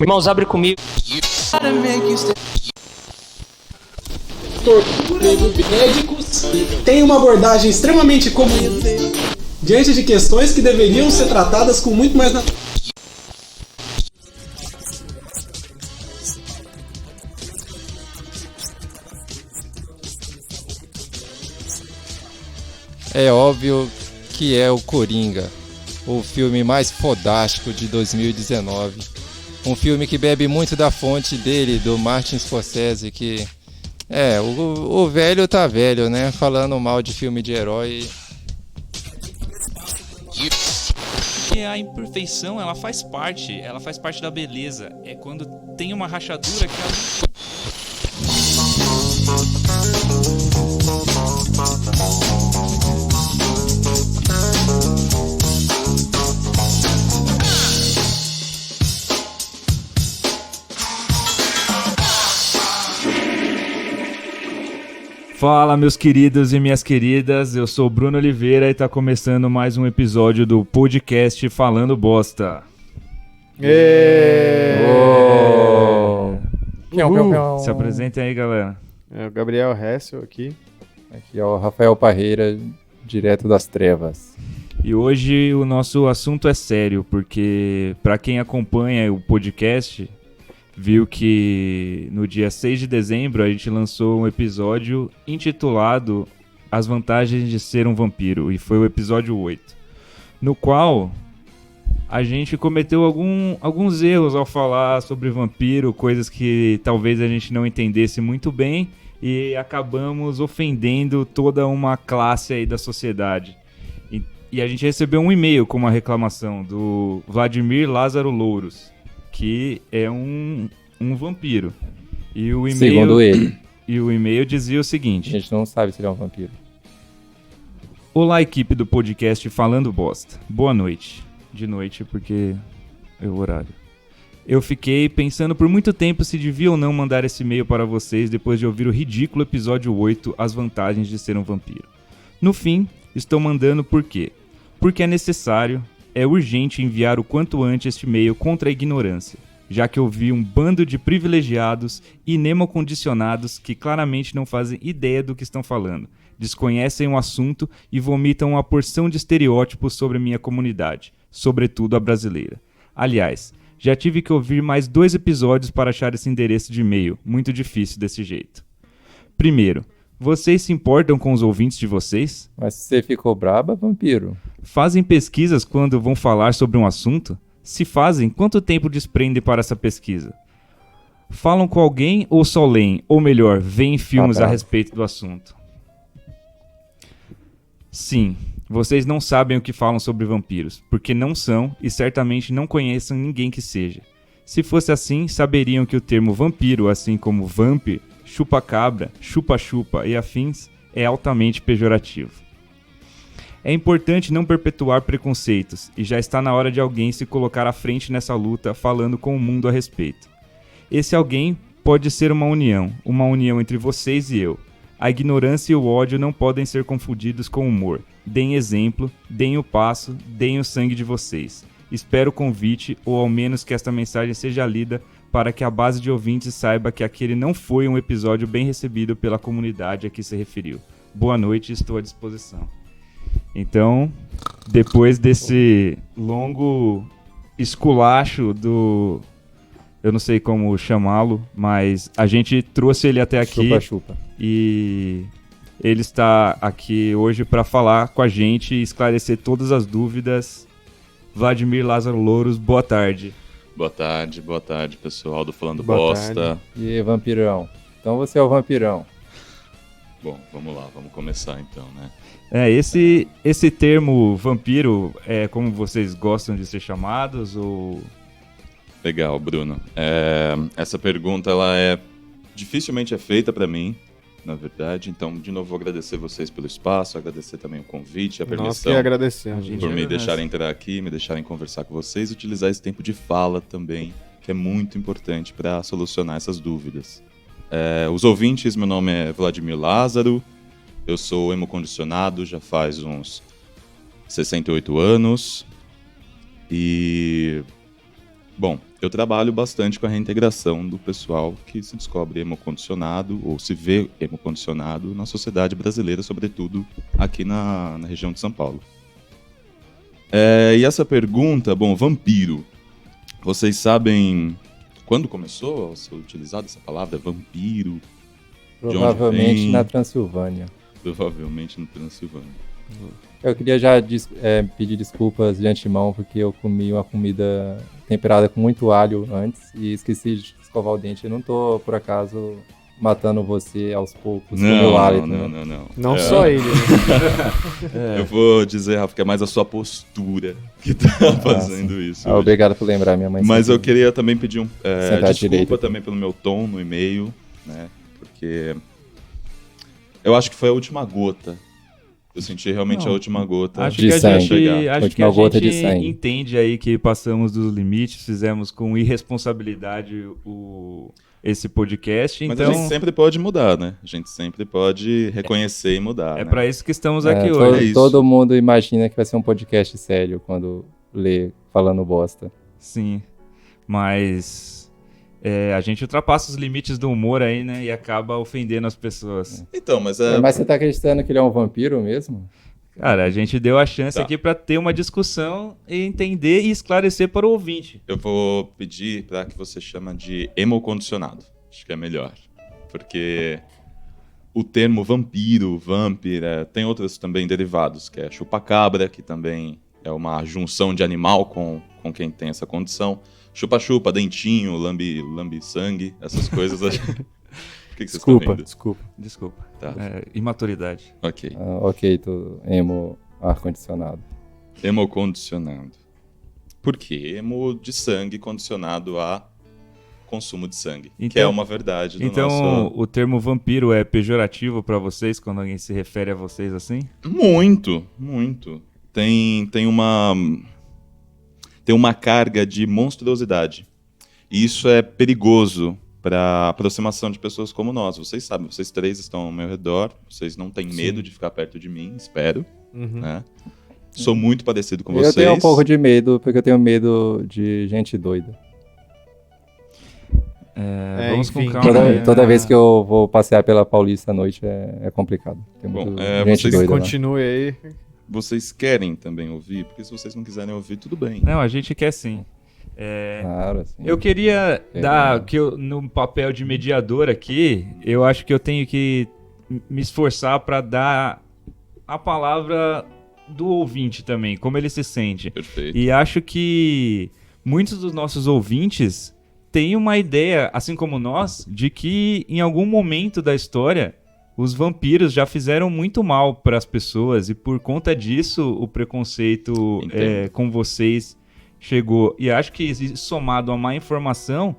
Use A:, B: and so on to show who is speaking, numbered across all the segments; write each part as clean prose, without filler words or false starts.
A: Irmãos, abre comigo.
B: Tortura dos médicos tem uma abordagem extremamente comum diante de questões que deveriam ser tratadas com muito mais
C: É óbvio que é o Coringa, o filme mais fodástico de 2019. Um filme que bebe muito da fonte dele, do Martin Scorsese, que... o velho tá velho, né? Falando mal de filme de herói.
D: E a imperfeição, ela faz parte da beleza. É quando tem uma rachadura que ela...
E: Fala, meus queridos e minhas queridas, eu sou Bruno Oliveira e tá começando mais um episódio do podcast Falando Bosta. Se apresentem aí, galera.
F: É o Gabriel Hessel aqui.
C: Aqui é o Rafael Parreira, direto das trevas.
E: E hoje o nosso assunto é sério, porque pra quem acompanha o podcast, viu que no dia 6 de dezembro a gente lançou um episódio intitulado As Vantagens de Ser um Vampiro, e foi o episódio 8, no qual a gente cometeu alguns erros ao falar sobre vampiro, coisas que talvez a gente não entendesse muito bem, e acabamos ofendendo toda uma classe aí da sociedade. E a gente recebeu um e-mail com uma reclamação do Vladimir Lázaro Louros, que é um vampiro. E o e-mail,
C: segundo ele.
E: E o e-mail dizia o seguinte:
C: A gente não sabe se ele é um vampiro.
E: Olá, equipe do podcast Falando Bosta. Boa noite. De noite, porque é o horário. Eu fiquei pensando por muito tempo se devia ou não mandar esse e-mail para vocês depois de ouvir o ridículo episódio 8, As Vantagens de Ser um Vampiro. No fim, estou mandando por quê? Porque é necessário, é urgente enviar o quanto antes este e-mail contra a ignorância, já que eu vi um bando de privilegiados e nemocondicionados que claramente não fazem ideia do que estão falando, desconhecem o assunto e vomitam uma porção de estereótipos sobre a minha comunidade, sobretudo a brasileira. Aliás, já tive que ouvir mais 2 episódios para achar esse endereço de e-mail, muito difícil desse jeito. Primeiro, vocês se importam com os ouvintes de vocês?
C: Mas você ficou braba, vampiro?
E: Fazem pesquisas quando vão falar sobre um assunto? Se fazem, quanto tempo desprendem para essa pesquisa? Falam com alguém ou só leem? Ou melhor, veem filmes a respeito do assunto? Sim, vocês não sabem o que falam sobre vampiros, porque não são e certamente não conhecem ninguém que seja. Se fosse assim, saberiam que o termo vampiro, assim como vampir, chupa-cabra, chupa-chupa e afins, é altamente pejorativo. É importante não perpetuar preconceitos, e já está na hora de alguém se colocar à frente nessa luta falando com o mundo a respeito. Esse alguém pode ser uma união entre vocês e eu. A ignorância e o ódio não podem ser confundidos com humor. Deem exemplo, deem o passo, deem o sangue de vocês. Espero o convite, ou ao menos que esta mensagem seja lida para que a base de ouvintes saiba que aquele não foi um episódio bem recebido pela comunidade a que se referiu. Boa noite, estou à disposição. Então, depois desse longo esculacho do... eu não sei como chamá-lo, mas a gente trouxe ele até aqui.
C: Chupa-chupa.
E: E ele está aqui hoje para falar com a gente e esclarecer todas as dúvidas. Vladimir Lázaro Louros, boa tarde.
G: Boa tarde, pessoal do Falando
F: Boa
G: Bosta.
F: tarde.
C: E aí, vampirão? Então você é o vampirão.
G: Bom, vamos lá, vamos começar então, né?
E: Esse termo vampiro é como vocês gostam de ser chamados ou...
G: Legal, Bruno. Essa pergunta, ela dificilmente é feita pra mim, na verdade. Então, de novo, vou agradecer vocês pelo espaço, agradecer também o convite, a
F: Nós
G: permissão.
F: que agradecemos.
G: Por me deixarem entrar aqui, me deixarem conversar com vocês, utilizar esse tempo de fala também, que é muito importante para solucionar essas dúvidas. Os ouvintes, meu nome é Vladimir Lázaro, eu sou hemocondicionado já faz uns 68 anos e, bom, eu trabalho bastante com a reintegração do pessoal que se descobre hemocondicionado ou se vê hemocondicionado na sociedade brasileira, sobretudo aqui na região de São Paulo. E essa pergunta, bom, vampiro. Vocês sabem quando começou a ser utilizada essa palavra, vampiro?
C: Provavelmente na Transilvânia.
G: Provavelmente na Transilvânia.
C: Eu queria já pedir desculpas de antemão, porque eu comi uma comida temperada com muito alho antes e esqueci de escovar o dente. Eu não tô, por acaso, matando você aos poucos com o meu hálito.
G: Não.
F: Não só ele, né?
G: Eu vou dizer, Rafa, que é mais a sua postura que tá fazendo isso. hoje.
C: Obrigado por lembrar, minha mãe.
G: Mas eu
C: sempre-
G: queria também pedir desculpa
C: direito.
G: também pelo meu tom no e-mail, né? Porque eu acho que foi a última gota. Eu senti realmente a última gota.
E: Acho
C: De
E: que a
C: sangue.
E: gente, acho que
C: Última
E: a
C: gota de
E: gente
C: sangue.
E: entende aí que passamos dos limites, fizemos com irresponsabilidade esse podcast,
G: Mas
E: então
G: a gente sempre pode mudar, né? A gente sempre pode reconhecer e mudar.
E: é
G: né?
E: pra isso que estamos
C: É,
E: aqui
C: todo,
E: hoje.
G: É isso.
C: todo mundo imagina que vai ser um podcast sério quando lê falando bosta.
E: Sim, mas a gente ultrapassa os limites do humor aí, né, e acaba ofendendo as pessoas.
G: Então, mas
C: Mas você tá acreditando que ele é um vampiro mesmo?
E: Cara, a gente deu a chance
G: Tá.
E: aqui pra ter uma discussão e entender e esclarecer para o ouvinte.
G: eu vou pedir para que você chama de hemocondicionado. Acho que é melhor. Porque o termo vampiro, vampira, tem outros também derivados, que é chupacabra, que também é uma junção de animal com quem tem essa condição. Chupa-chupa, dentinho, lambe-sangue, essas coisas. O que vocês estão
F: Desculpa,
G: vendo?
E: Desculpa.
G: Tá.
E: Imaturidade.
G: Ok.
C: Ok, tô emo ar-condicionado.
G: Hemocondicionado. Por quê? Hemo de sangue condicionado a consumo de sangue. Que
E: Então-
G: é uma verdade do
E: Então,
G: nosso...
E: o termo vampiro é pejorativo pra vocês quando alguém se refere a vocês assim?
G: Muito, muito. Tem uma carga de monstruosidade. E isso é perigoso para aproximação de pessoas como nós. Vocês sabem, vocês três estão ao meu redor, vocês não têm medo de ficar perto de mim, espero.
F: Uhum.
G: Né? Sou muito parecido com
C: Eu
G: vocês.
C: tenho um pouco de medo, porque eu tenho medo de gente doida.
E: Vamos com
F: enfim.
E: calma.
C: Toda vez que eu vou passear pela Paulista à noite é complicado. Tem
G: Bom,
C: muito
G: vocês
C: gente doida lá.
F: Continue aí.
G: Vocês querem também ouvir? Porque se vocês não quiserem ouvir, tudo bem.
E: Não, a gente quer sim.
C: Claro, assim.
E: Eu queria
C: É.
E: dar que no papel de mediador aqui, eu acho que eu tenho que me esforçar para dar a palavra do ouvinte também, como ele se sente.
G: Perfeito.
E: E acho que muitos dos nossos ouvintes têm uma ideia, assim como nós, de que em algum momento da história os vampiros já fizeram muito mal para as pessoas e por conta disso o preconceito
G: Entendo.
E: com vocês chegou. E acho que isso, somado a má informação,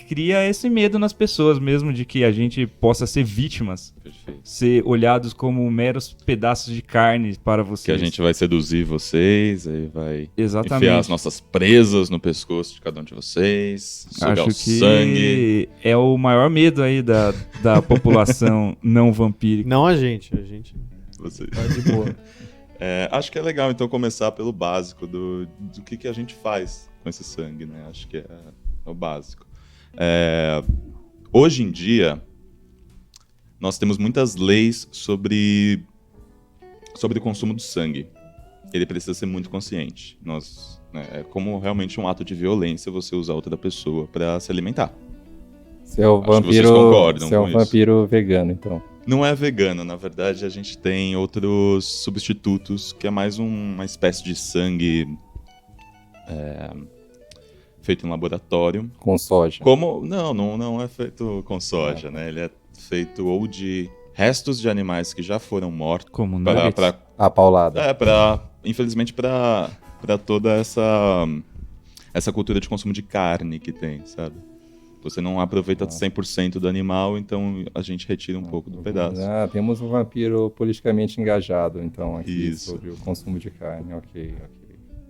E: cria esse medo nas pessoas mesmo de que a gente possa ser vítimas,
G: Perfeito.
E: ser olhados como meros pedaços de carne para vocês.
G: Que a gente vai seduzir vocês, aí vai
E: Exatamente.
G: enfiar as nossas presas no pescoço de cada um de vocês, sugar
E: Acho
G: o
E: que
G: sangue.
E: é o maior medo aí da população não vampírica.
F: Não a gente
G: Vocês.
F: tá de boa.
G: Acho que é legal, então, começar pelo básico do que a gente faz com esse sangue, né? Acho que é o básico. Hoje em dia, nós temos muitas leis sobre o consumo do sangue. Ele precisa ser muito consciente. É como realmente um ato de violência você usar outra pessoa para se alimentar.
C: Você é o
G: Acho que vocês
C: vampiro,
G: concordam
C: você é um
G: com isso.
C: vampiro vegano, então.
G: Não é vegano, na verdade a gente tem outros substitutos que é mais uma espécie de sangue feito em laboratório.
C: Com soja.
G: Como não é feito com soja, né? Ele é feito ou de restos de animais que já foram mortos
E: Como
G: para
E: nuggets.
C: A paulada.
G: infelizmente para toda essa cultura de consumo de carne que tem, sabe? Você não aproveita 100% do animal, então a gente retira um pouco do pedaço.
C: Temos um vampiro politicamente engajado, então, aqui
G: Isso.
C: sobre o consumo de carne. Ok.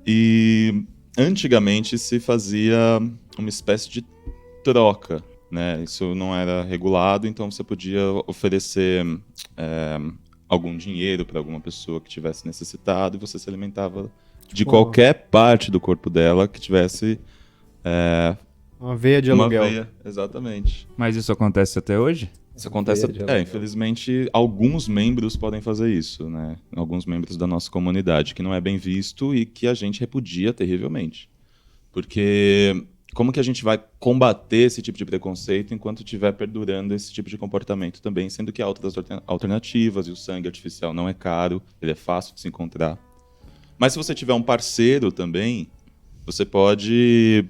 G: E antigamente se fazia uma espécie de troca, né? Isso não era regulado, então você podia oferecer algum dinheiro para alguma pessoa que tivesse necessitado e você se alimentava de qualquer parte do corpo dela que tivesse
F: Uma veia de
G: Uma
F: aluguel.
G: veia, exatamente.
E: Mas isso acontece até hoje?
G: Isso acontece.
C: Veia de aluguel.
G: Infelizmente, alguns membros podem fazer isso, né? Alguns membros da nossa comunidade, que não é bem visto e que a gente repudia terrivelmente. Porque como que a gente vai combater esse tipo de preconceito enquanto estiver perdurando esse tipo de comportamento também, sendo que há outras alternativas e o sangue artificial não é caro, ele é fácil de se encontrar. Mas se você tiver um parceiro também, você pode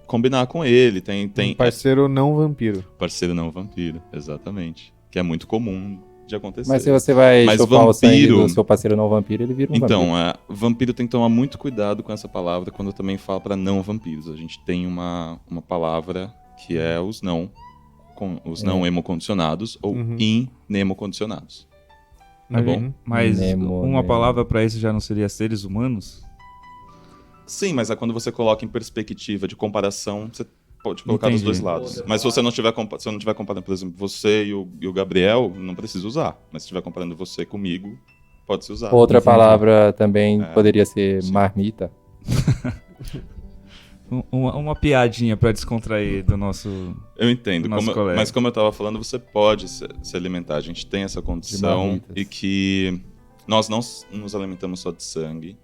G: combinar com ele. Tem
F: Um parceiro não vampiro.
G: parceiro não vampiro, exatamente. Que é muito comum de acontecer.
C: Mas se você vai
G: Mas
C: chupar o sangue
G: vampiro-
C: do seu parceiro não vampiro, ele vira um vampiro.
G: Então, vampiro tem que tomar muito cuidado com essa palavra quando eu também falo para não vampiros. A gente tem uma palavra que é os não hemocondicionados ou inemocondicionados. Tá bom?
F: Uhum.
E: Mas
C: Nemo,
E: uma
C: Nemo.
E: palavra pra isso já não seria seres humanos?
G: Sim, mas é quando você coloca em perspectiva de comparação, você pode colocar dos
E: Entendi.
G: dois lados. Mas se você não estiver comparando, por exemplo, você e o Gabriel, não precisa usar. Mas se estiver comparando você comigo, pode se usar.
C: Outra
E: Entendi.
C: palavra também
G: É,
C: poderia ser
G: sim.
C: marmita.
E: Uma piadinha pra descontrair do nosso...
G: Eu entendo,
E: Nosso colega.
G: mas como eu estava falando, você pode se alimentar. A gente tem essa condição
C: marmitas.
G: e que nós não nos alimentamos só de sangue,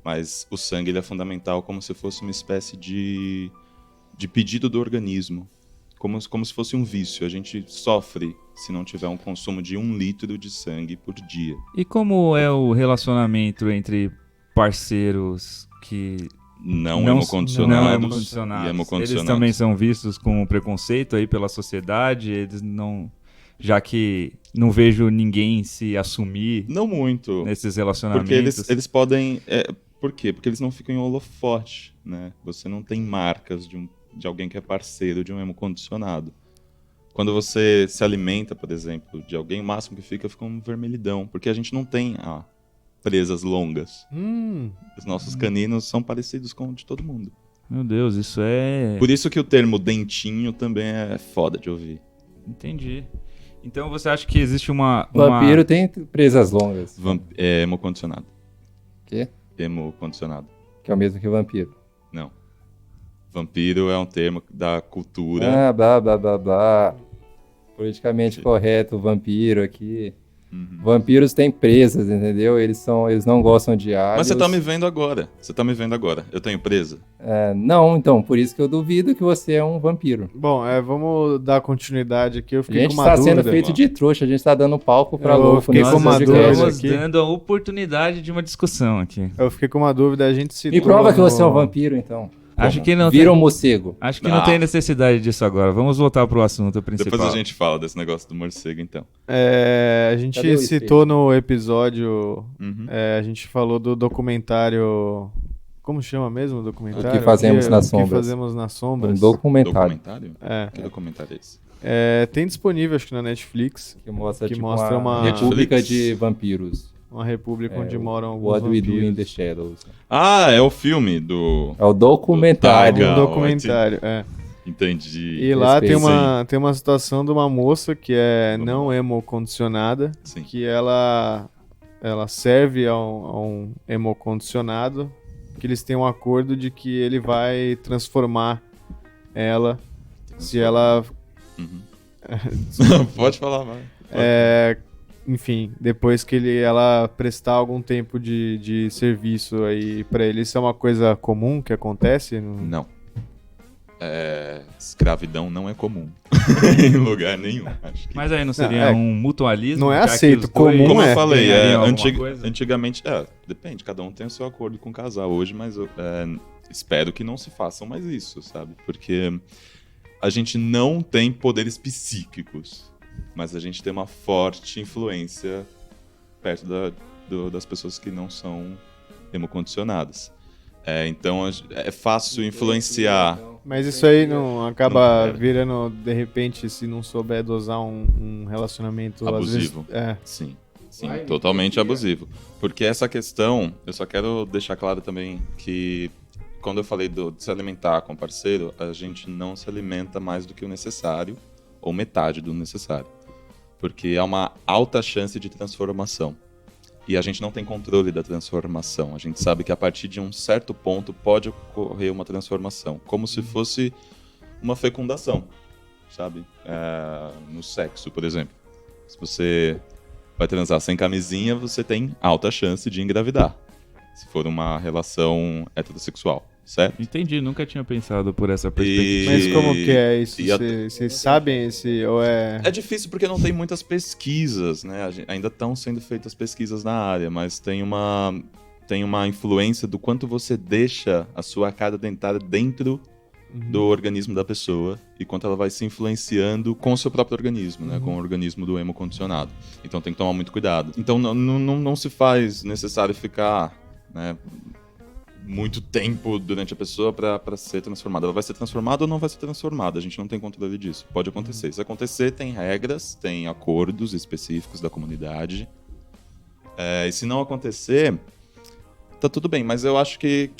G: mas o sangue ele é fundamental como se fosse uma espécie de pedido do organismo, como se fosse um vício. A gente sofre se não tiver um consumo de 1 litro de sangue por dia.
E: E como é o relacionamento entre parceiros que
G: Não
E: não
G: hemocondicionados
E: hemocondicionados?
G: e hemocondicionados.
E: Eles também são vistos com preconceito aí pela sociedade? Eles não... Já que não vejo ninguém se assumir
G: Não muito.
E: nesses relacionamentos.
G: Porque eles podem. Por quê? Porque eles não ficam em holofote, né? Você não tem marcas de alguém que é parceiro de um hemocondicionado. Quando você se alimenta, por exemplo, de alguém, o máximo que fica um vermelhidão. Porque a gente não tem presas longas. Os nossos caninos são parecidos com o de todo mundo.
E: Meu Deus, isso é...
G: Por isso que o termo dentinho também é foda de ouvir.
E: Entendi. Então você acha que existe uma...
C: Vampiro tem presas longas.
G: É hemocondicionado.
C: Quê?
G: Hemocondicionado.
C: Que é o mesmo que vampiro.
G: Não. Vampiro é um termo da cultura.
C: Ah, blá, blá, blá, blá. Politicamente correto, vampiro aqui.
G: Uhum.
C: Vampiros têm presas, entendeu? Eles não gostam de alhos.
G: Mas você tá me vendo agora. Eu tenho presa.
C: Não, então, por isso que eu duvido que você é um vampiro.
F: Bom, vamos dar continuidade aqui. Eu
C: A
F: fiquei
C: gente
F: com uma
C: tá
F: dúvida.
C: sendo feito de trouxa, a gente tá dando palco pra
F: Eu
C: louco
F: fiquei
C: nesse
F: com uma
C: podcast.
F: dúvida
E: Estamos
F: aqui.
E: dando a oportunidade de uma discussão aqui.
F: Eu fiquei com uma dúvida. A gente citou
C: Me prova que
F: no-
C: você é um vampiro, então.
E: Acho que não
C: Vira um
E: tem...
C: morcego.
E: Acho que não tem necessidade disso agora. Vamos voltar pro assunto principal.
G: Depois a gente fala desse negócio do morcego, então.
F: A
C: Cadê
F: gente
C: o
F: citou no episódio...
G: Uhum.
F: a gente falou do documentário... Como chama mesmo o documentário?
C: O que fazemos nas
F: O
C: sombras.
F: que fazemos nas
C: Um
F: sombras.
C: documentário
G: Documentário?
F: É.
G: Que documentário é esse?
F: Tem disponível, acho que na Netflix,
C: que mostra,
F: Que
C: tipo,
F: mostra uma-
C: república
G: Netflix.
C: de vampiros.
F: uma república onde moram alguns
C: What We Do in the
F: vampiros.
C: Shadows.
G: Ah, é o filme do...
C: É o documentário.
G: Legal,
F: Documentário,
G: Entendi.
F: E lá tem
C: Respeito.
F: tem uma situação de uma moça que é não hemocondicionada,
G: Sim.
F: que ela serve a um hemocondicionado, que eles têm um acordo de que ele vai transformar ela se ela...
G: Uhum. Pode falar, vai.
F: Enfim, depois que ela prestar algum tempo de serviço aí pra ele. Isso é uma coisa comum que acontece?
G: Não. Escravidão não é comum. Em lugar nenhum, acho que.
E: Mas aí não seria um mutualismo?
F: não é
E: já que
F: aceito,
E: os dois
F: comum
G: Como
F: é.
G: eu falei,
E: ganhariam alguma coisa?
G: antigamente... depende, cada um tem o seu acordo com o casal hoje, mas eu espero que não se façam mais isso, sabe? Porque a gente não tem poderes psíquicos, mas a gente tem uma forte influência perto das pessoas que não são hemocondicionadas. Então é fácil influenciar.
F: Mas isso aí não acaba
G: Não,
F: virando, de repente, se não souber dosar um relacionamento
G: Abusivo.
F: Às vezes,
G: Sim, totalmente abusivo. Porque essa questão, eu só quero deixar claro também que quando eu falei de se alimentar com parceiro, a gente não se alimenta mais do que o necessário, ou metade do necessário. Porque há uma alta chance de transformação. E a gente não tem controle da transformação. A gente sabe que a partir de um certo ponto pode ocorrer uma transformação, como se fosse uma fecundação, sabe? No sexo, por exemplo. Se você vai transar sem camisinha, você tem alta chance de engravidar, se for uma relação heterossexual, certo?
E: Entendi, nunca tinha pensado por essa perspectiva.
F: Mas como que é isso?
G: E a-
F: Vocês sabem esse... Ou é...
G: É difícil porque não tem muitas pesquisas, né? Ainda estão sendo feitas pesquisas na área, mas tem uma influência do quanto você deixa a sua arcada dentária dentro do organismo da pessoa e quanto ela vai se influenciando com o seu próprio organismo, né? Com o organismo do hemocondicionado. Então tem que tomar muito cuidado. Então não se faz necessário ficar, né, muito tempo durante a pessoa para ser transformada. Ela vai ser transformada ou não vai ser transformada. A gente não tem controle disso. Pode acontecer. Se acontecer, tem regras, tem acordos específicos da comunidade. E se não acontecer, tá tudo bem. Mas eu acho que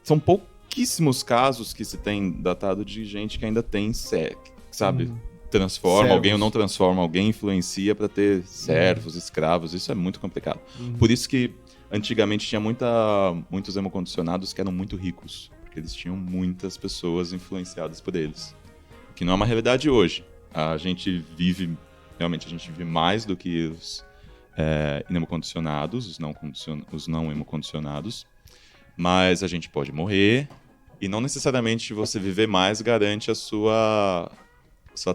G: são pouquíssimos casos que se tem datado de gente que ainda tem sabe? Transforma
F: Servos.
G: alguém ou não transforma alguém, influencia para ter servos, escravos. Isso é muito complicado. Por isso que antigamente tinha muitos hemocondicionados que eram muito ricos, porque eles tinham muitas pessoas influenciadas por eles. Que não é uma realidade hoje. Realmente a gente vive mais do que os hemocondicionados, os não hemocondicionados, mas a gente pode morrer e não necessariamente você viver mais garante a sua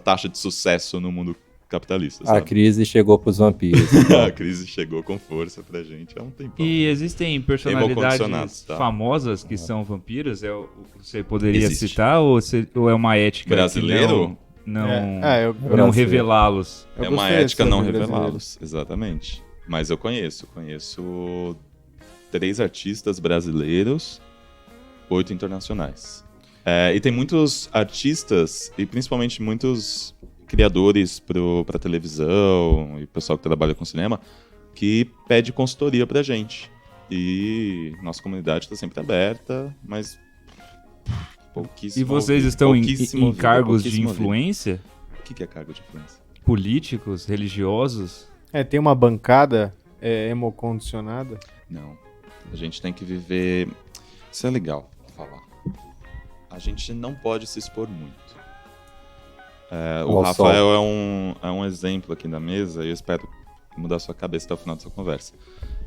G: taxa de sucesso no mundo capitalista,
C: A
G: sabe?
C: crise chegou pros vampiros.
G: A crise chegou com força pra gente há um tempão.
E: E existem personalidades
G: Hemocondicionados, tá?
E: famosas que são vampiros? Você poderia
G: Existe.
E: citar ou é uma ética
G: Brasileiro?
E: que não
F: eu
E: não revelá-los?
F: Eu
G: É uma
F: gostei
G: ética
F: dessa
G: não
F: brasileira.
G: revelá-los, exatamente. Mas eu conheço 3 artistas brasileiros, 8 internacionais. E tem muitos artistas, e principalmente muitos criadores pra televisão e pessoal que trabalha com cinema, que pede consultoria pra gente. E nossa comunidade está sempre aberta, mas pouquíssimo.
E: E vocês estão em
G: pouquíssimo
E: cargos de
G: pouquíssimo ouvido.
E: influência?
G: O que é cargo de influência?
E: Políticos, religiosos?
F: Tem uma bancada hemocondicionada?
G: Não. A gente tem que viver. Isso é legal falar. A gente não pode se expor muito. O
C: Ao
G: Rafael é um exemplo aqui na mesa e eu espero mudar sua cabeça até o final dessa conversa.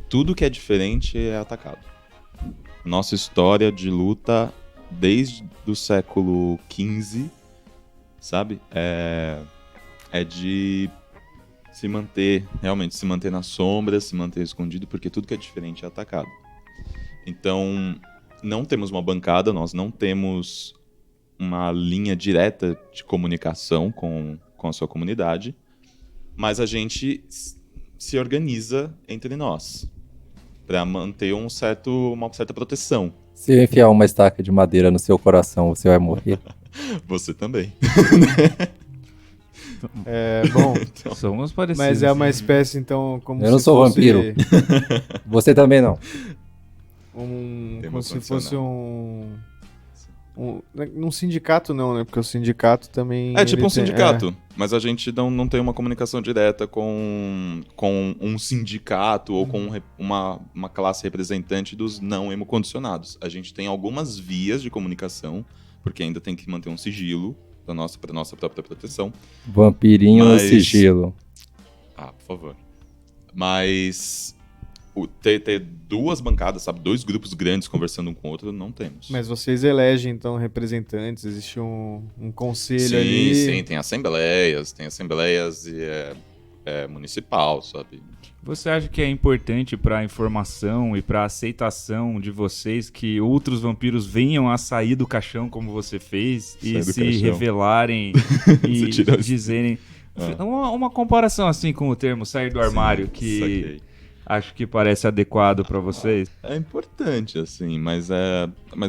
G: Tudo que é diferente é atacado. Nossa história de luta desde o século XV, sabe? É de realmente se manter na sombra, se manter escondido, porque tudo que é diferente é atacado. Então, não temos uma bancada, nós não temos uma linha direta de comunicação com a sua comunidade, mas a gente se organiza entre nós para manter uma certa proteção.
C: Se eu enfiar uma estaca de madeira no seu coração, você vai morrer.
G: Você também.
F: Bom,
E: Somos parecidos.
F: mas é uma espécie, então, como
C: Eu não
F: se
C: sou
F: fosse
C: vampiro. Você também não.
F: como se fosse um sindicato não, né? Porque o sindicato também...
G: É tipo
F: ele
G: um
F: tem-
G: sindicato, mas a gente não tem uma comunicação direta com um sindicato ou com uma classe representante dos não hemocondicionados. A gente tem algumas vias de comunicação, porque ainda tem que manter um sigilo para nossa própria proteção.
C: Vampirinho
G: Mas-
C: no sigilo.
G: Por favor. Mas ter 2 bancadas, sabe? 2 grupos grandes conversando um com o outro, não temos.
F: Mas vocês elegem, então, representantes, existe um conselho ali.
G: Sim, tem assembleias e municipal, sabe?
E: Você acha que é importante para a informação e para a aceitação de vocês que outros vampiros venham a sair do caixão como você fez
G: Sair
E: e
G: do
E: se
G: caixão.
E: revelarem e
G: Você tirou isso.
E: dizerem... Uma comparação assim com o termo sair do armário, que
G: Saquei.
E: acho que parece adequado para vocês.
G: É importante, assim, mas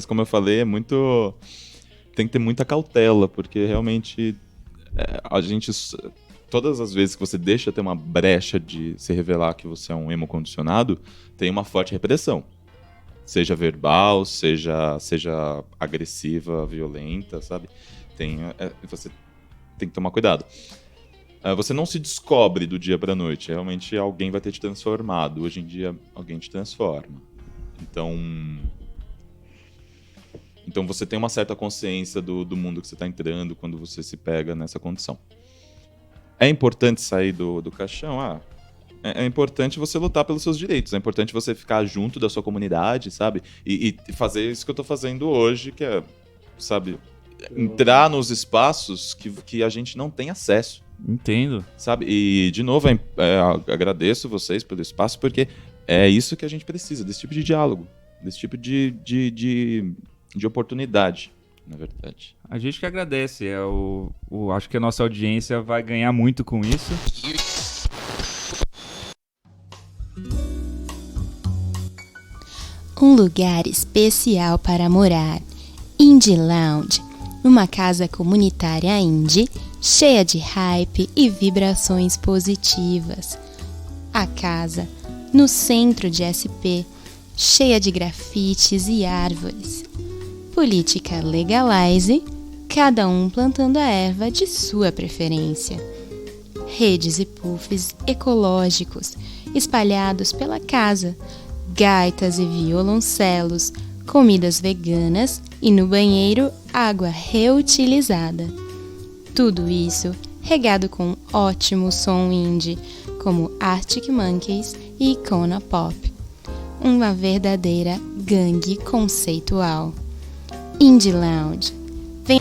G: como eu falei, tem que ter muita cautela, porque realmente a gente... Todas as vezes que você deixa ter uma brecha de se revelar que você é um hemocondicionado, tem uma forte repressão. Seja verbal, seja agressiva, violenta, sabe? Você tem que tomar cuidado. você não se descobre do dia pra noite. Realmente alguém vai ter te transformado. Hoje em dia, alguém te transforma. Então você tem uma certa consciência do mundo que você está entrando quando você se pega nessa condição. É importante sair do caixão? É importante você lutar pelos seus direitos. É importante você ficar junto da sua comunidade, sabe? E fazer isso que eu tô fazendo hoje, que é, sabe, entrar nos espaços que a gente não tem acesso.
E: Entendo.
G: Sabe? E, de novo, agradeço vocês pelo espaço, porque é isso que a gente precisa, desse tipo de diálogo, desse tipo de oportunidade, na verdade.
E: A gente que agradece. Acho que a nossa audiência vai ganhar muito com isso.
A: Um lugar especial para morar. Indie Lounge. Uma casa comunitária indie, cheia de hype e vibrações positivas. A casa, no centro de SP, cheia de grafites e árvores. Política legalize, cada um plantando a erva de sua preferência. Redes e puffs ecológicos espalhados pela casa, gaitas e violoncelos, comidas veganas e no banheiro água reutilizada. Tudo isso regado com ótimo som indie, como Arctic Monkeys e Icona Pop. Uma verdadeira gangue conceitual. Indie Lounge. Vem.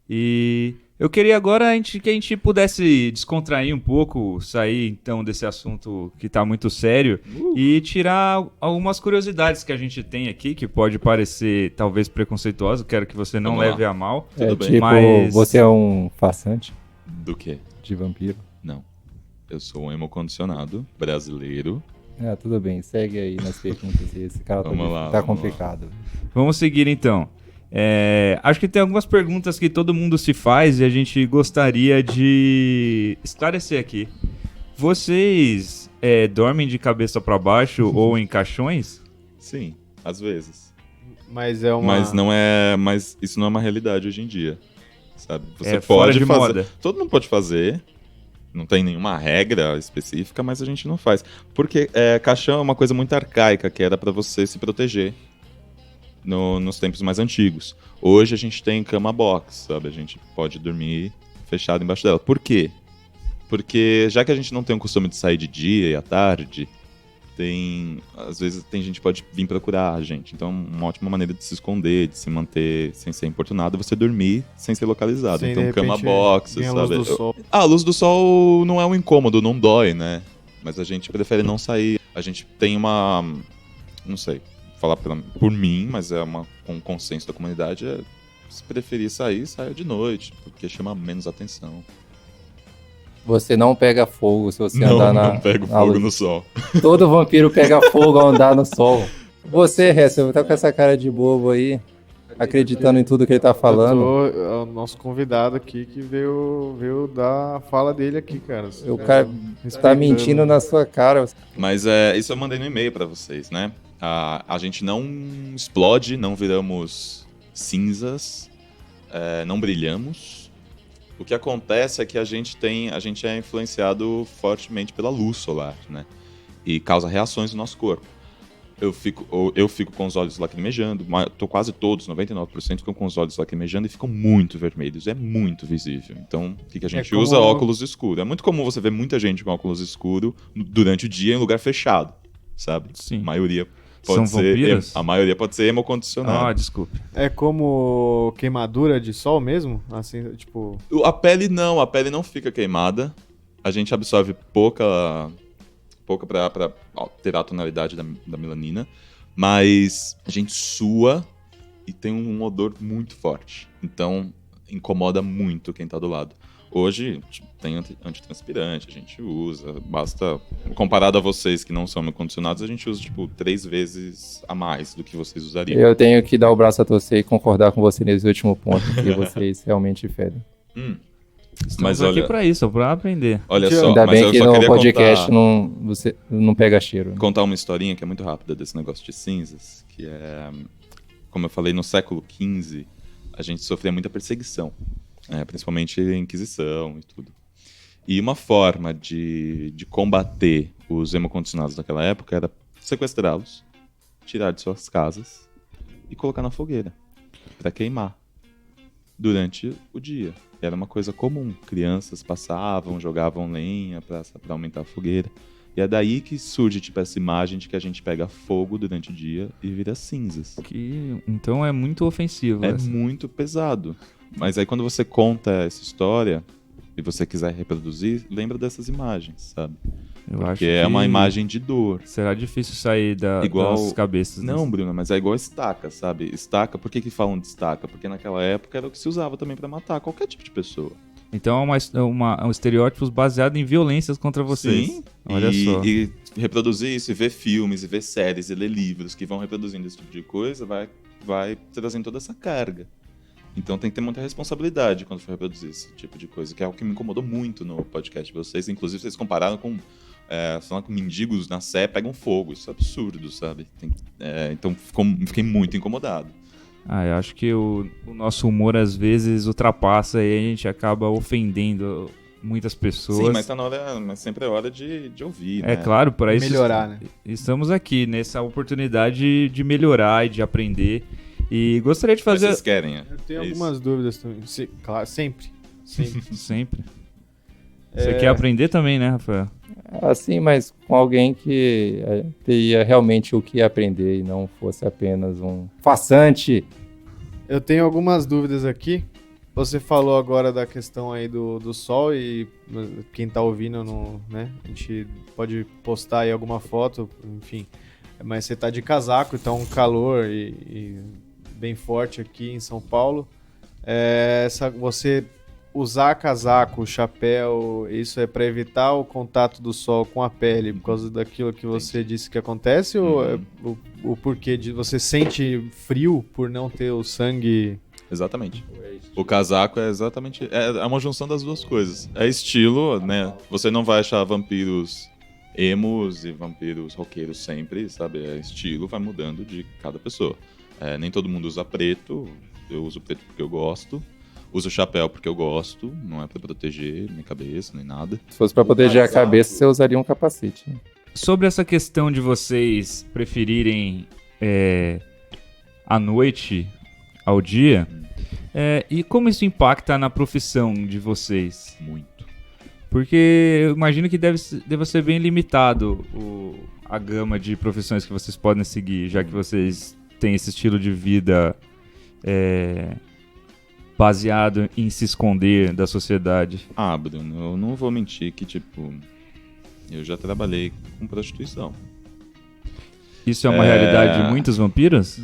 E: E eu queria agora que a gente pudesse descontrair um pouco, sair então desse assunto que tá muito sério e tirar algumas curiosidades que a gente tem aqui, que pode parecer talvez preconceituoso, quero que você não
G: Vamos lá.
E: leve a mal.
G: Tudo bem.
C: Tipo,
E: Mas-
C: você é um farsante
G: Do quê?
C: de vampiro?
G: Não. Eu sou um emo-condicionado brasileiro.
C: Tudo bem, segue aí nas perguntas. Esse cara
G: Vamos lá,
C: tá
G: vamos
C: complicado.
E: Vamos seguir então. Acho que tem algumas perguntas que todo mundo se faz e a gente gostaria de esclarecer aqui. Vocês dormem de cabeça para baixo ou em caixões?
G: Sim, às vezes.
F: Mas é uma...
G: Mas isso não é uma realidade hoje em dia. Sabe? Você
E: É fora
G: pode
E: de
G: fazer.
E: moda.
G: Todo mundo pode fazer. Não tem nenhuma regra específica, mas a gente não faz. Porque caixão é uma coisa muito arcaica, que era pra você se proteger nos tempos mais antigos. Hoje a gente tem cama box, sabe? A gente pode dormir fechado embaixo dela. Por quê? Porque já que a gente não tem o costume de sair de dia e à tarde, às vezes tem gente que pode vir procurar a gente. Então, uma ótima maneira de se esconder, de se manter sem ser importunado, é você dormir sem ser localizado.
F: Sem,
G: então,
F: de
G: cama
F: repente,
G: box,
F: vem a
G: sabe?
F: luz do sol.
G: A luz do sol não é um incômodo, não dói, né? Mas a gente prefere não sair. A gente tem uma... Não sei, falar por mim, mas é um consenso da comunidade, se preferir sair, saia de noite, porque chama menos atenção.
C: Você não pega fogo se você
G: Não,
C: andar
G: não pego
C: na
G: fogo
C: luz.
G: no sol.
C: Todo vampiro pega fogo ao andar no sol. Você, Hessel, tá com essa cara de bobo aí, acreditando em tudo que ele tá falando.
F: É o nosso convidado aqui que veio dar a fala dele aqui, cara.
C: O cara tá
F: Respeitando.
C: mentindo na sua cara.
G: Mas isso eu mandei no e-mail pra vocês, né? A gente não explode, não viramos cinzas, não brilhamos. O que acontece é que a gente é influenciado fortemente pela luz solar, né? E causa reações no nosso corpo. Eu fico com os olhos lacrimejando, quase todos, 99% ficam com os olhos lacrimejando e ficam muito vermelhos, é muito visível. Então, o que a gente usa? Óculos escuro. É muito comum você ver muita gente com óculos escuro durante o dia em lugar fechado, sabe?
E: Sim.
G: A maioria
E: São
G: pode ser,
E: vampiros?
G: a maioria pode ser hemocondicionada.
E: Desculpe.
F: É como queimadura de sol mesmo? Assim, tipo...
G: A pele não fica queimada. A gente absorve pouca para alterar a tonalidade da melanina, mas a gente sua e tem um odor muito forte. Então, incomoda muito quem tá do lado. Hoje, tem antitranspirante, a gente usa, basta... Comparado a vocês que não são condicionados, a gente usa, 3 vezes a mais do que vocês usariam.
C: Eu tenho que dar o braço a torcer e concordar com você nesse último ponto, que vocês realmente fedem.
E: Estamos aqui pra isso, pra aprender.
G: Olha só,
C: Ainda
G: mas
C: bem
G: eu
C: que
G: só
C: no
G: queria
C: podcast você não pega cheiro.
G: contar uma historinha que é muito rápida desse negócio de cinzas, que é, como eu falei, no século XV, a gente sofria muita perseguição, principalmente Inquisição e tudo. E uma forma de combater os hemocondicionados daquela época era sequestrá-los, tirar de suas casas e colocar na fogueira para queimar durante o dia. Era uma coisa comum. Crianças passavam, jogavam lenha para aumentar a fogueira. E é daí que surge tipo essa imagem de que a gente pega fogo durante o dia e vira cinzas.
E: Então é muito ofensivo.
G: É muito pesado. Mas aí quando você conta essa história e você quiser reproduzir, lembra dessas imagens, sabe? Porque é uma imagem de dor.
E: Será difícil sair das cabeças.
G: Não, Bruno, mas é igual estaca, sabe? Estaca, por que falam de estaca? Porque naquela época era o que se usava também pra matar qualquer tipo de pessoa.
E: Então é um estereótipo baseado em violências contra vocês.
G: Sim,
E: olha só.
G: E reproduzir isso, e ver filmes, e ver séries, e ler livros que vão reproduzindo esse tipo de coisa, vai trazendo toda essa carga. Então tem que ter muita responsabilidade quando for reproduzir esse tipo de coisa, que é o que me incomodou muito no podcast de vocês. Inclusive, vocês compararam com falando que mendigos na Sé pegam fogo. Isso é absurdo, sabe? Então fiquei muito incomodado.
E: Eu acho que o nosso humor às vezes ultrapassa e a gente acaba ofendendo muitas pessoas.
G: Sim, mas tá na hora, mas sempre é hora de ouvir, né?
E: É claro, para isso
F: melhorar, né?
E: Estamos aqui nessa oportunidade de melhorar e de aprender. E gostaria de fazer...
G: Mas vocês querem,
F: Eu tenho algumas dúvidas também. Claro, sempre.
E: Sempre. Você quer aprender também, né, Rafael?
C: Assim, mas com alguém que teria realmente o que aprender e não fosse apenas um farsante.
F: Eu tenho algumas dúvidas aqui. Você falou agora da questão aí do sol e quem tá ouvindo, né? A gente pode postar aí alguma foto, enfim. Mas você tá de casaco, tá um calor e bem forte aqui em São Paulo. Você usar casaco, chapéu, isso é para evitar o contato do sol com a pele por causa daquilo que você disse que acontece? Ou é o porquê de você sente frio por não ter o sangue?
G: Exatamente. O casaco é exatamente... É uma junção das duas coisas. É estilo, né? Você não vai achar vampiros emos e vampiros roqueiros sempre, sabe? É estilo, vai mudando de cada pessoa. Nem todo mundo usa preto. Eu uso preto porque eu gosto. Uso chapéu porque eu gosto. Não é pra proteger minha cabeça, nem nada.
C: Se fosse pra proteger a cabeça, você usaria um capacete. Né?
E: Sobre essa questão de vocês preferirem a noite ao dia, e como isso impacta na profissão de vocês?
G: Muito.
E: Porque eu imagino que deva ser bem limitado a gama de profissões que vocês podem seguir, já que vocês têm esse estilo de vida baseado em se esconder da sociedade.
G: Bruno, eu não vou mentir que, eu já trabalhei com prostituição.
E: Isso é uma realidade de muitos vampiros?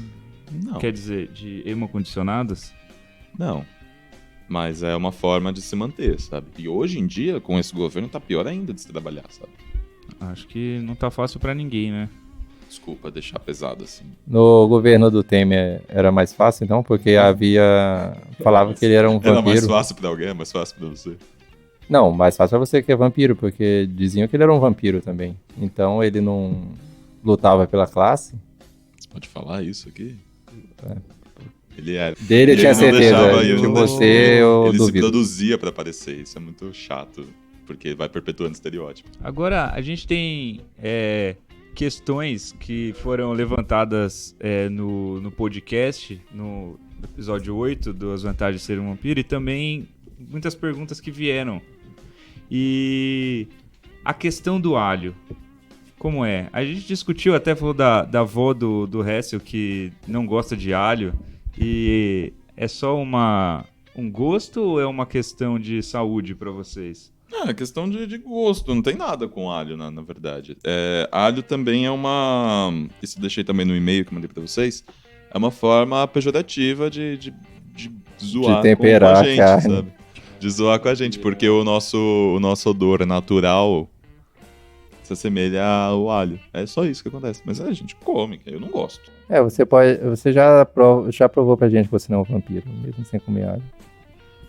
G: Não.
E: Quer dizer, de hemocondicionados?
G: Não. Mas é uma forma de se manter, sabe? E hoje em dia, com esse governo, tá pior ainda de se trabalhar, sabe?
E: Acho que não tá fácil pra ninguém, né?
G: Desculpa deixar pesado assim.
C: No governo do Temer era mais fácil, então? Porque falava que ele era um vampiro.
G: Era mais fácil pra alguém, é mais fácil pra você?
C: Não, mais fácil pra você que é vampiro, porque diziam que ele era um vampiro também. Então ele não lutava pela classe.
G: Você pode falar isso aqui?
C: Dele eu tinha certeza, de você eu
G: Ele
C: duvido.
G: se produzia pra aparecer, isso é muito chato, porque vai perpetuando estereótipo.
E: Agora, a gente tem questões que foram levantadas no podcast, no episódio 8 das vantagens de ser um vampiro, e também muitas perguntas que vieram. E a questão do alho, como é? A gente discutiu, até falou da avó do Hessel, que não gosta de alho, e é só um gosto ou é uma questão de saúde pra vocês?
G: É questão de gosto, não tem nada com alho, na verdade. Alho também é isso eu deixei também no e-mail que eu mandei pra vocês, é uma forma pejorativa de zoar
C: de temperar
G: com a gente,
C: carne.
G: sabe? De zoar com a gente, porque o nosso odor natural se assemelha ao alho. É só isso que acontece. Mas a gente come, eu não gosto.
C: Você já provou pra gente que você não é um vampiro, mesmo sem comer alho.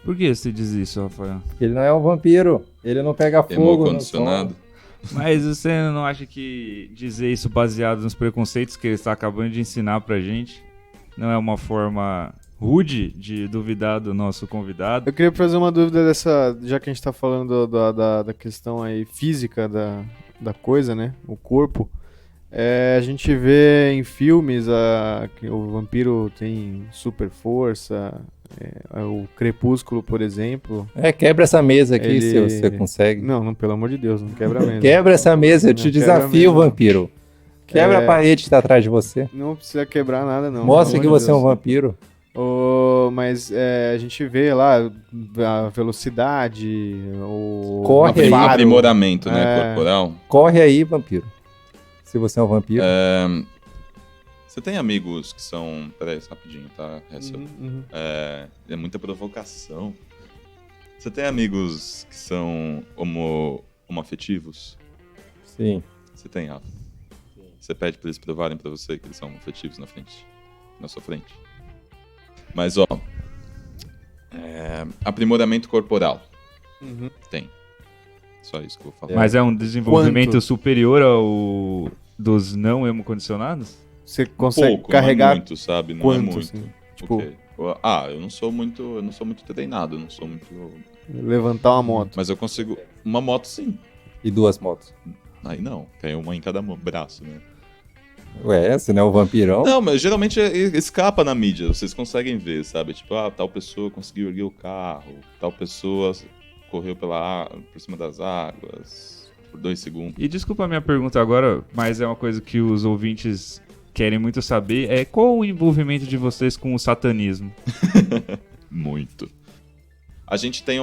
E: Por que você diz isso, Rafael?
C: Ele não é um vampiro. Ele não pega fogo.
G: Emocondicionado.
E: Mas você não acha que dizer isso baseado nos preconceitos que ele está acabando de ensinar pra gente não é uma forma rude de duvidar do nosso convidado?
F: Eu queria fazer uma dúvida dessa, já que a gente tá falando da questão aí física da coisa, né? O corpo. A gente vê em filmes que o vampiro tem super força. O Crepúsculo, por exemplo.
C: Quebra essa mesa aqui,
F: Ele-
C: se você consegue.
F: Não, pelo amor de Deus, não quebra mesmo.
C: Quebra essa mesa, eu te
F: Não
C: desafio,
F: quebra mesmo.
C: vampiro. Quebra a parede que tá atrás de você.
F: Não precisa quebrar nada, não.
C: Mostra que
F: pelo amor de
C: você é um
F: Deus.
C: vampiro.
F: Mas a gente vê lá a velocidade, o
C: Corre aí.
F: faro.
G: Aprimoramento, né,
F: É.
G: corporal.
C: Corre aí, vampiro. Se você é um vampiro.
G: Você tem amigos que são... Peraí, rapidinho, tá?
F: Uhum.
G: É muita provocação. Você tem amigos que são homoafetivos?
C: Sim.
G: Você tem, Rafa? Você pede pra eles provarem pra você que eles são homoafetivos na sua frente. Mas, ó... aprimoramento corporal.
F: Uhum.
G: Tem. Só isso que eu vou falar.
E: Mas é um desenvolvimento
F: Quanto?
E: superior ao dos não hemocondicionados?
F: Você consegue
G: Pouco,
F: carregar
G: não é muito, sabe? Não
F: quanto,
G: é muito.
F: assim? Tipo,
G: Ok. Eu não sou muito treinado, eu não sou muito...
F: levantar uma moto.
G: Mas eu consigo... Uma moto, sim.
C: E 2 motos.
G: Aí não, tem uma em cada braço, né?
C: Ué, você não é um vampirão?
G: Não, mas geralmente escapa na mídia, vocês conseguem ver, sabe? Tipo, tal pessoa conseguiu erguer o carro, tal pessoa correu por cima das águas por 2 segundos.
E: E desculpa a minha pergunta agora, mas é uma coisa que os ouvintes querem muito saber, qual o envolvimento de vocês com o satanismo?
G: Muito. A gente tem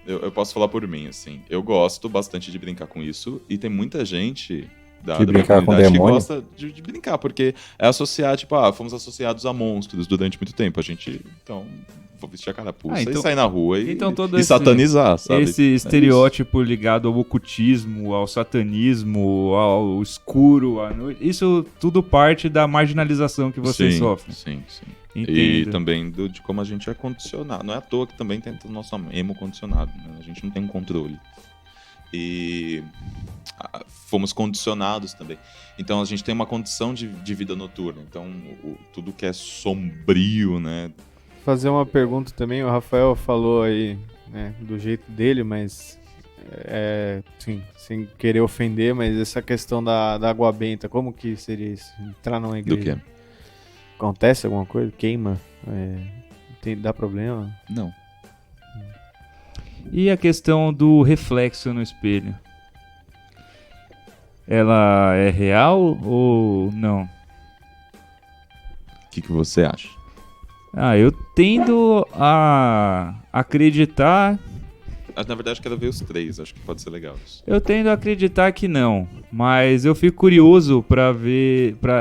G: eu posso falar por mim, assim, eu gosto bastante de brincar com isso, e tem muita gente da minha
C: brincar com
G: comunidade que
C: demônio?
G: gosta de brincar, porque é associar, tipo, fomos associados a monstros durante muito tempo, a gente, então, vou vestir a carapuça
E: então-
G: e sair na rua e,
E: então todo
G: e
E: esse-
G: satanizar, sabe?
E: Esse
G: É
E: estereótipo ligado ao ocultismo, ao satanismo, ao escuro, à noite, isso tudo parte da marginalização que vocês
G: Sim,
E: sofrem.
G: Sim, sim.
E: Entendo.
G: E também de como a gente é condicionado. Não é à toa que também tem o nosso emo condicionado, né? A gente não tem um controle. E fomos condicionados também. Então a gente tem uma condição de vida noturna. Então tudo que é sombrio, né?
F: Fazer uma pergunta também, o Rafael falou aí, né, do jeito dele, mas sim, sem querer ofender, mas essa questão da água benta, como que seria isso? Entrar numa
G: Do
F: igreja?
G: quê?
F: Acontece alguma coisa? Queima? Dá problema?
G: Não.
E: E a questão do reflexo no espelho? Ela é real ou não?
G: O que você acha?
E: Eu tendo a acreditar.
G: Na verdade, quero ver os 3. Acho que pode ser legal isso.
E: Eu tendo a acreditar que não, mas eu fico curioso pra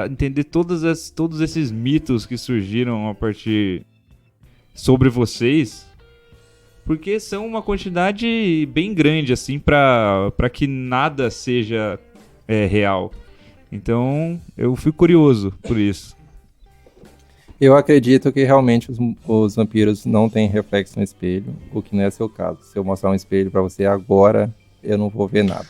E: entender todos esses mitos que surgiram a partir sobre vocês, porque são uma quantidade bem grande assim pra que nada seja real. Então eu fico curioso por isso.
C: Eu acredito que realmente os vampiros não têm reflexo no espelho, o que não é seu caso. Se eu mostrar um espelho pra você agora, eu não vou ver nada.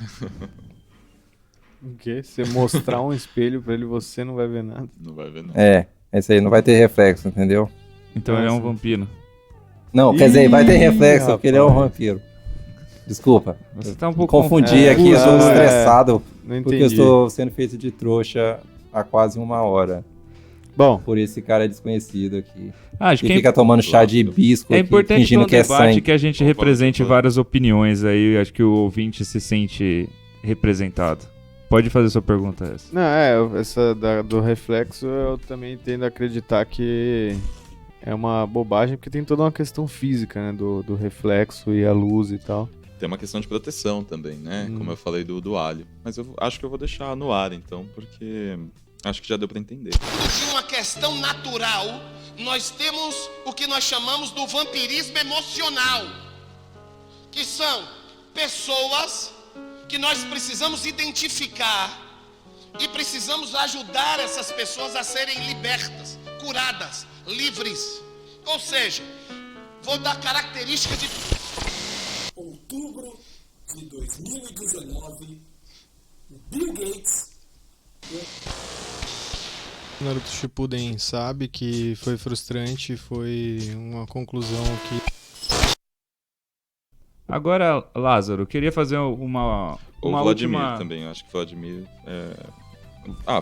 F: O quê? Você mostrar um espelho pra ele, você não vai ver nada.
G: Não vai ver, não.
C: Esse aí não vai ter reflexo, entendeu?
E: Então ele é um vampiro.
C: Não, quer dizer, vai ter
F: Ih,
C: reflexo, porque ele é um
F: rapaz.
C: vampiro. Desculpa,
E: Você tá um pouco
C: confundi
F: É,
C: aqui, eu estou
F: é.
C: estressado,
F: Não entendi.
C: porque eu estou sendo feito de trouxa há quase 1 hora.
F: Bom,
C: Por esse cara desconhecido aqui.
E: Acho
C: Que
E: que
C: fica tomando chá de hibisco
E: é
C: aqui,
E: importante
C: fingindo
E: no
C: que é
E: debate
C: sangue.
E: que a gente represente várias opiniões aí. Acho que o ouvinte se sente representado. Pode fazer sua pergunta essa.
F: não, essa do reflexo eu também tendo a acreditar que é uma bobagem, porque tem toda uma questão física, né, do reflexo e a luz e tal.
G: Tem uma questão de proteção também, né? Como eu falei do alho. Mas eu acho que eu vou deixar no ar, então, porque acho que já deu pra entender.
H: De uma questão natural, nós temos o que nós chamamos do vampirismo emocional, que são pessoas que nós precisamos identificar e precisamos ajudar essas pessoas a serem libertas, curadas, livres. Ou seja, Vou dar características de
B: Outubro de 2019, Bill Gates.
F: Naruto Shippuden sabe que foi frustrante, foi uma conclusão que...
E: Agora, Lázaro, queria fazer uma
G: Ou Vladimir
E: última...
G: também, eu acho que Vladimir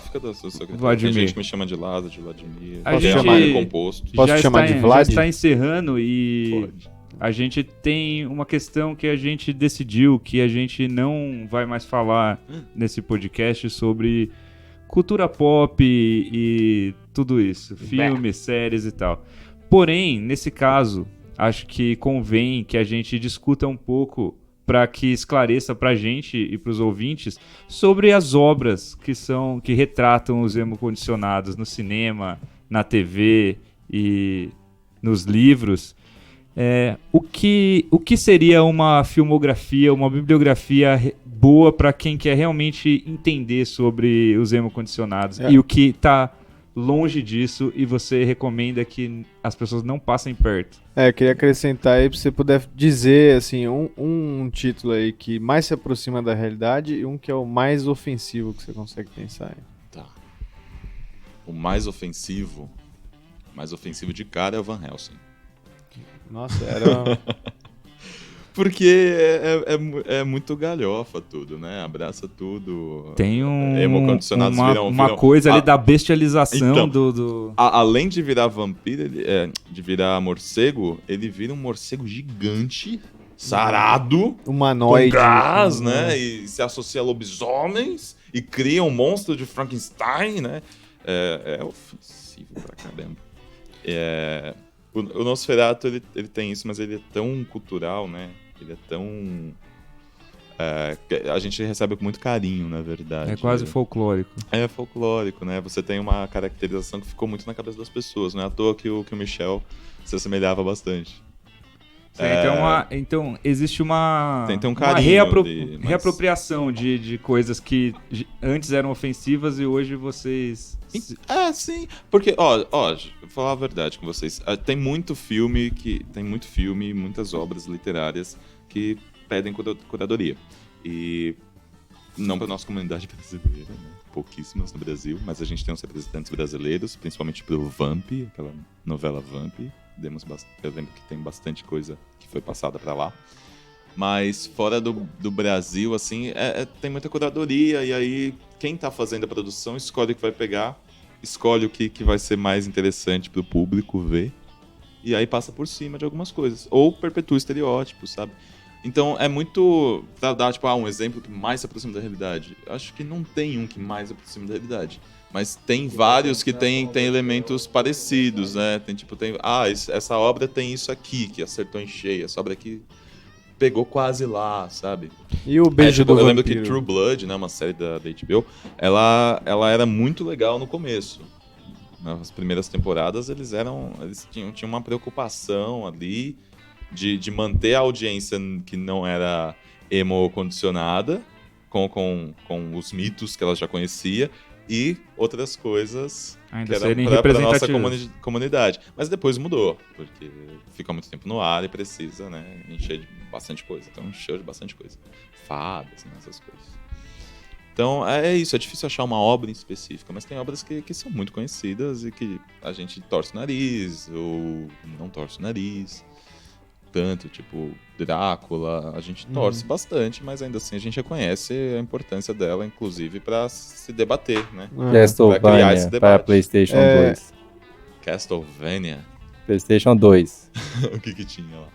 G: fica da sua secretária.
E: Vladimir.
G: Tem gente que me chama de Lázaro, de Vladimir.
E: A
G: Tem
E: gente-
G: chamar composto.
F: Posso chamar de Vlad?
E: Já está encerrando e
G: Pode.
E: a gente tem uma questão que a gente decidiu que a gente não vai mais falar nesse podcast sobre cultura pop e tudo isso, filmes, séries e tal. Porém, nesse caso, acho que convém que a gente discuta um pouco para que esclareça pra gente e pros ouvintes sobre as obras que retratam os emocondicionados no cinema, na TV e nos livros. O que seria uma filmografia, uma bibliografia boa para quem quer realmente entender sobre os emocondicionados e o que tá longe disso e você recomenda que as pessoas não passem perto?
F: Queria acrescentar aí, se você puder dizer, assim, um título aí que mais se aproxima da realidade e um que é o mais ofensivo que você consegue pensar aí.
G: Tá. O mais ofensivo de cara é o Van Helsing.
F: Nossa, era...
G: Porque é muito galhofa tudo, né? Abraça tudo.
E: Tem
G: Emocondicionados
E: uma coisa ali da bestialização
G: Então,
E: do...
G: Além de virar vampiro, de virar morcego, ele vira um morcego gigante, sarado,
F: humanoide.
G: com gás, né? E se associa a lobisomens e cria um monstro de Frankenstein, né? É ofensivo pra caramba. O Nosferatu, ele tem isso, mas ele é tão cultural, né? Ele é tão... a gente recebe com muito carinho, na verdade.
E: É quase folclórico.
G: É folclórico, né? Você tem uma caracterização que ficou muito na cabeça das pessoas. Não é à toa que o Michel se assemelhava bastante.
E: Então existe uma
G: Tem um carinho
E: reapropriação de coisas que antes eram ofensivas e hoje vocês...
G: Sim. Porque, ó, vou falar a verdade com vocês. Tem muito filme, muitas obras literárias que pedem curadoria. E não para nossa comunidade brasileira, né? Pouquíssimas no Brasil, mas a gente tem uns representantes brasileiros, principalmente pelo Vamp, aquela novela Vamp. Eu lembro que tem bastante coisa que foi passada para lá. Mas fora do Brasil, assim, tem muita curadoria, e aí quem tá fazendo a produção escolhe o que vai pegar, escolhe o que vai ser mais interessante pro público ver, e aí passa por cima de algumas coisas. Ou perpetua estereótipos, sabe? Então é muito... Pra dar, um exemplo que mais se aproxima da realidade. Eu acho que não tem um que mais se aproxima da realidade. Mas tem vários que tem elementos parecidos, né? Essa obra tem isso aqui, que acertou em cheio. Essa obra aqui pegou quase lá, sabe?
F: E o Beijo do
G: Eu lembro
F: Vampiro?
G: que True Blood, né, uma série da HBO, ela era muito legal no começo. Nas primeiras temporadas, eles tinham uma preocupação ali de manter a audiência que não era emo-condicionada com os mitos que ela já conhecia e outras coisas
E: ainda
G: que eram para nossa comunidade. Mas depois mudou, porque fica muito tempo no ar e precisa, né, encher de bastante coisa. Então encheu de bastante coisa. Fadas, né, essas coisas. Então é isso, é difícil achar uma obra em específica, mas tem obras que são muito conhecidas e que a gente torce o nariz ou não torce o nariz. Tanto, tipo, Drácula, a gente torce bastante, mas ainda assim a gente reconhece a importância dela, inclusive, pra se debater, né?
C: Castlevania para PlayStation 2.
G: Castlevania?
C: PlayStation 2.
G: O que tinha lá?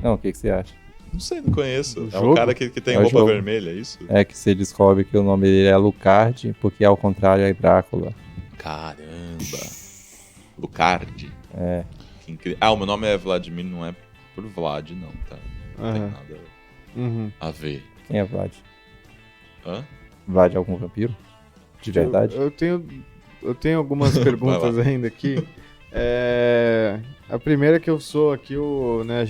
C: Não, o que você acha?
G: Não sei, não conheço. É
F: jogo?
G: um cara que tem
C: É o
G: roupa
C: jogo.
G: vermelha, é isso?
C: É que você descobre que o nome dele é Alucard, porque ao contrário é Drácula.
G: Caramba! Lucard.
C: É.
G: Que incrível. O meu nome é Vladimir, não é por Vlad, não, tá? Não tem nada a ver.
C: Quem é Vlad?
G: Hã?
C: Vlad é algum vampiro? De verdade?
F: Eu tenho algumas perguntas ainda aqui. A primeira que eu sou aqui, né,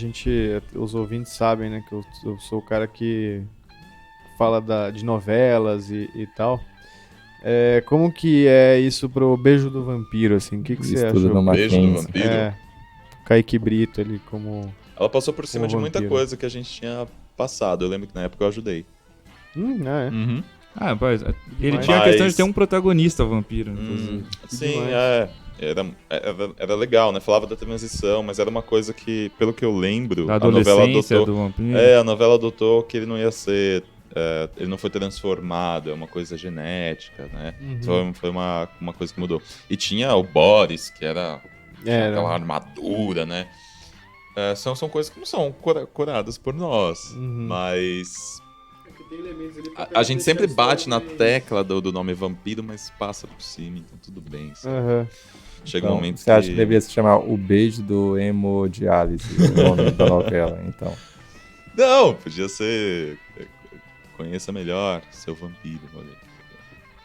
F: os ouvintes sabem, né, que eu sou o cara que fala de novelas e tal. Como que é isso pro Beijo do Vampiro, assim? O que você
C: Estudo
F: achou?
C: no
G: Beijo do
C: Mackenzie.
G: Vampiro?
F: Kaique Brito ali como...
G: Ela passou por cima
F: Como
G: de muita
F: vampiro.
G: coisa que a gente tinha passado. Eu lembro que na época eu ajudei.
F: É.
G: Uhum.
E: Ah, rapaz, ele
F: Mas-
E: tinha a questão de ter um protagonista vampiro, inclusive.
G: Sim,
F: demais.
G: Era legal, né? Falava da transição, mas era uma coisa que, pelo que eu lembro,
E: Da
G: a novela
E: adolescência
G: adotou...
E: do vampiro.
G: A novela adotou que ele não ia ser... ele não foi transformado, é uma coisa genética, né? Foi uma coisa que mudou. E tinha o Boris, que era aquela armadura, né? São coisas que não são curadas por nós, mas... A gente sempre bate na tecla do nome vampiro, mas passa por cima, então tudo bem. Sabe? Chega um
C: Então,
G: momento
C: você acha que deveria se chamar O Beijo do Hemodiálise, o nome da novela, então?
G: Não, podia ser... Conheça melhor seu vampiro, olha.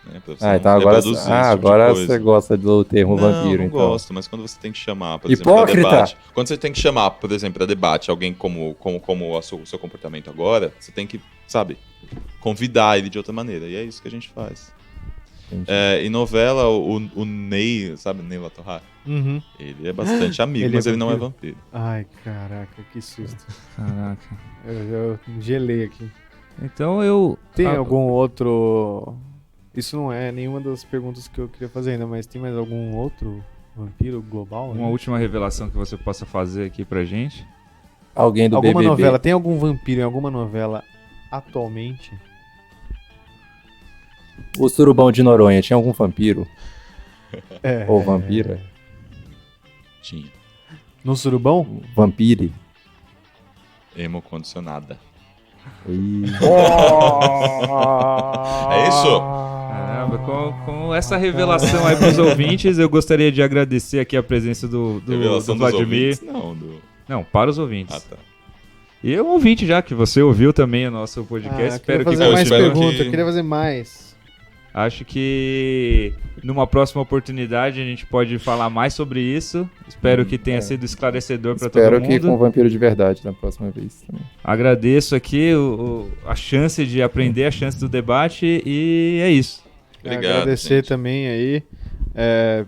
G: Né,
C: então agora você gosta do termo vampiro,
G: não
C: então.
G: gosto, mas quando você tem que chamar, por exemplo,
C: Hipócrita!
G: pra debate. Quando você tem que chamar, por exemplo, para debate alguém como o seu comportamento agora, você tem que, sabe, convidar ele de outra maneira. E é isso que a gente faz. Em novela, o Ney, sabe, Ney Latorra? Ele é bastante amigo, mas ele não é vampiro.
F: Ai, caraca, que susto.
E: Caraca.
F: Eu gelei aqui.
E: Então eu...
F: Tem algum outro... Isso não é nenhuma das perguntas que eu queria fazer ainda, mas tem mais algum outro vampiro global?
E: Uma última revelação que você possa fazer aqui pra gente?
C: Alguém do
F: Alguma
C: BBB.
F: novela? Tem algum vampiro em alguma novela atualmente?
C: O Surubão de Noronha tinha algum vampiro? Ou vampira?
G: Tinha.
F: No Surubão?
C: Vampire?
G: Emocondicionada.
C: E...
G: É isso?
E: Caramba, com essa revelação aí pros ouvintes, eu gostaria de agradecer aqui a presença do
G: Revelação dos
E: Vladimir.
G: ouvintes?
E: Não, para os ouvintes.
G: Ah, tá.
E: E eu ouvinte já, que você ouviu também o nosso podcast. Espero que...
F: fazer mais
G: espero
F: perguntas,
G: que-
F: eu queria fazer mais.
E: Acho que numa próxima oportunidade a gente pode falar mais sobre isso. Espero que tenha sido esclarecedor para todo
C: Espero
E: mundo.
C: que com vampiro de verdade na próxima vez também.
E: Agradeço aqui a chance de aprender, a chance do debate e é isso.
G: Obrigado,
F: Agradecer
G: gente.
F: também aí.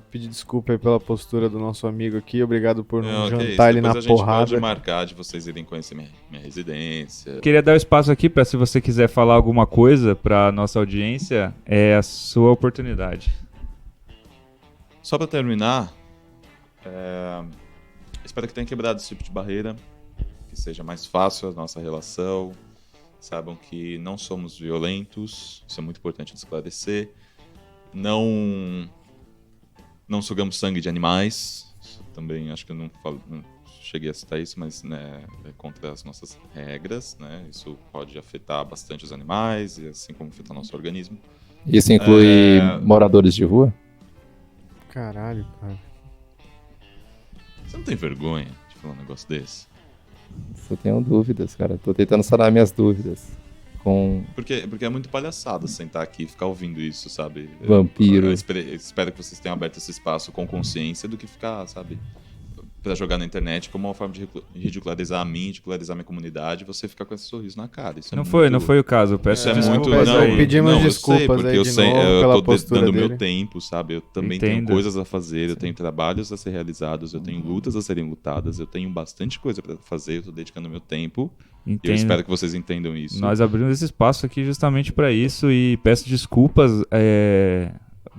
F: Pedir desculpa aí pela postura do nosso amigo aqui. Obrigado por não
G: que é isso.
F: jantar ele
G: Depois
F: na
G: a gente
F: porrada.
G: pode marcar de vocês irem conhecer minha residência.
E: Queria dar o espaço aqui para, se você quiser falar alguma coisa para nossa audiência, é a sua oportunidade.
G: Só para terminar, espero que tenha quebrado esse tipo de barreira, que seja mais fácil a nossa relação, saibam que não somos violentos, isso é muito importante de esclarecer, não sugamos sangue de animais, isso também acho que eu não cheguei a citar isso, mas né, é contra as nossas regras, né? Isso pode afetar bastante os animais, e assim como afetar nosso organismo.
C: Isso inclui moradores de rua?
F: Caralho, cara.
G: Você não tem vergonha de falar um negócio desse?
C: Eu tenho dúvidas, cara. Tô tentando sanar minhas dúvidas.
G: Porque é muito palhaçada sentar aqui e ficar ouvindo isso, sabe?
C: Vampiro.
G: Eu espero que vocês tenham aberto esse espaço com consciência do que ficar, sabe? Pra jogar na internet como uma forma de ridicularizar a mim, ridicularizar a minha comunidade, você ficar com esse sorriso na cara. Isso
E: Não foi o caso. Eu peço
G: Isso é muito...
E: desculpas aí.
F: Pedimos
G: eu
F: desculpas
G: sei, porque
F: aí
G: eu
F: de
G: sei,
F: novo
G: eu
F: pela
G: tô
F: postura
G: dando
F: dele.
G: meu tempo, sabe? Eu também
E: Entendo.
G: tenho coisas a fazer, eu tenho trabalhos a ser realizados, eu tenho lutas a serem lutadas, eu tenho bastante coisa pra fazer, eu tô dedicando meu tempo. E eu espero que vocês entendam isso.
E: Nós abrimos esse espaço aqui justamente para isso e peço desculpas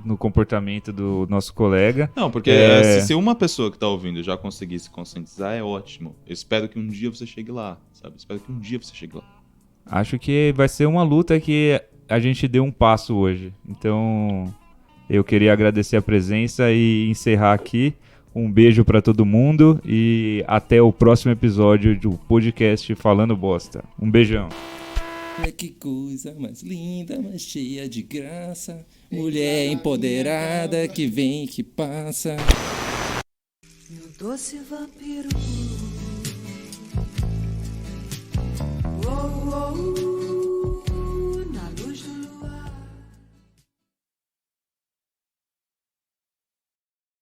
E: no comportamento do nosso colega.
G: Não, porque se uma pessoa que tá ouvindo já conseguir se conscientizar, é ótimo. Eu espero que um dia você chegue lá, sabe? Eu espero que um dia você chegue lá.
E: Acho que vai ser uma luta que a gente deu um passo hoje. Então, eu queria agradecer a presença e encerrar aqui. Um beijo pra todo mundo e até o próximo episódio do podcast Falando Bosta. Um beijão.
I: Que coisa mais linda, mais cheia de graça. Mulher empoderada que vem e que passa.
J: Meu doce vampiro. Oh, oh, oh.